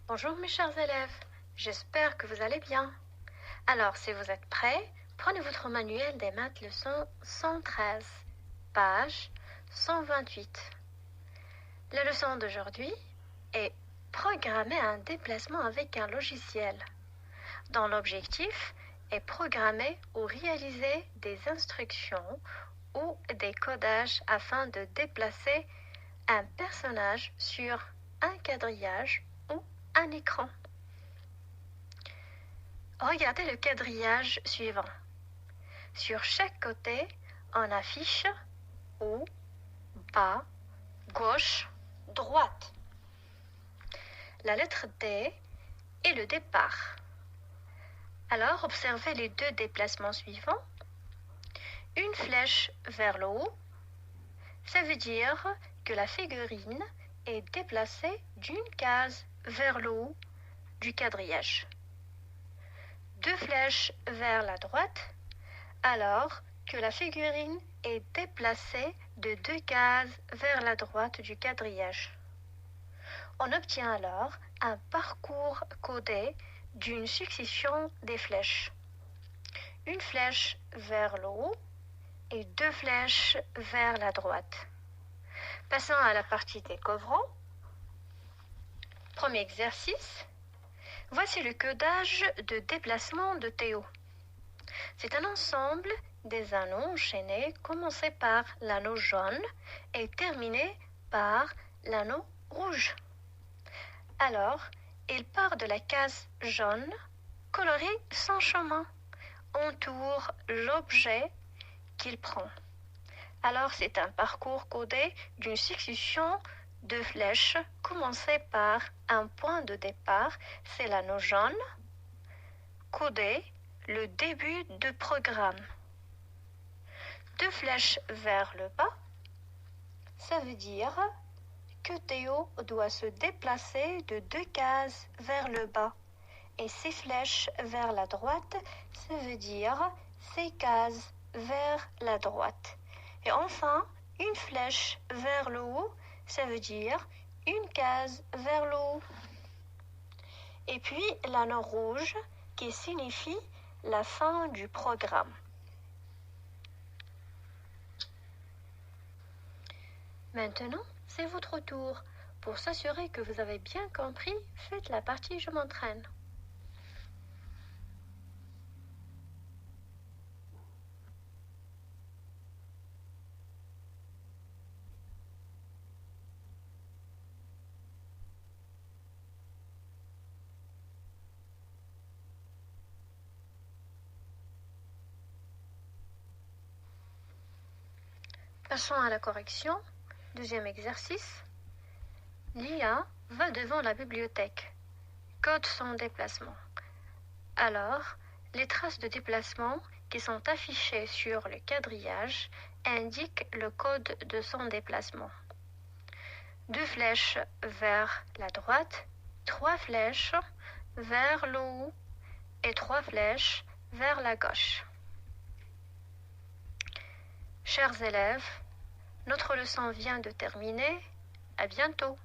Bonjour mes chers élèves, j'espère que vous allez bien. Alors si vous êtes prêts, prenez votre manuel des maths leçon 113, page 128. La leçon d'aujourd'hui est programmer un déplacement avec un logiciel, dont l'objectif est programmer ou réaliser des instructions ou des codages afin de déplacer un personnage sur un quadrillage ou un écran. Regardez le quadrillage suivant. Sur chaque côté, on affiche haut, bas, gauche, droite. La lettre D est le départ. Alors, observez les deux déplacements suivants. Une flèche vers le haut, ça veut dire que la figurine est déplacée d'une case vers le haut du quadrillage. Deux flèches vers la droite, alors que la figurine est déplacée de deux cases vers la droite du quadrillage. On obtient alors un parcours codé d'une succession des flèches. Une flèche vers le haut et deux flèches vers la droite. Passons à la partie découvrant. Premier exercice. Voici le codage de déplacement de Théo. C'est un ensemble des anneaux enchaînés commencés par l'anneau jaune et terminés par l'anneau rouge. Alors, il part de la case jaune, colorie son chemin, entoure l'objet qu'il prend. Alors, c'est un parcours codé d'une succession de flèches commencées par un point de départ, c'est l'anneau jaune, codé le début de programme. Deux flèches vers le bas, ça veut dire que Théo doit se déplacer de deux cases vers le bas. Et ces flèches vers la droite, ça veut dire ces cases vers la droite. Et enfin, une flèche vers le haut, ça veut dire une case vers le haut. Et puis l'anneau rouge qui signifie la fin du programme. Maintenant, c'est votre tour. Pour s'assurer que vous avez bien compris, faites la partie Je m'entraîne. Passons à la correction. Deuxième exercice. Lia va devant la bibliothèque. Code son déplacement. Alors, les traces de déplacement qui sont affichées sur le quadrillage indiquent le code de son déplacement. Deux flèches vers la droite, trois flèches vers le haut et trois flèches vers la gauche. Chers élèves, notre leçon vient de terminer. À bientôt.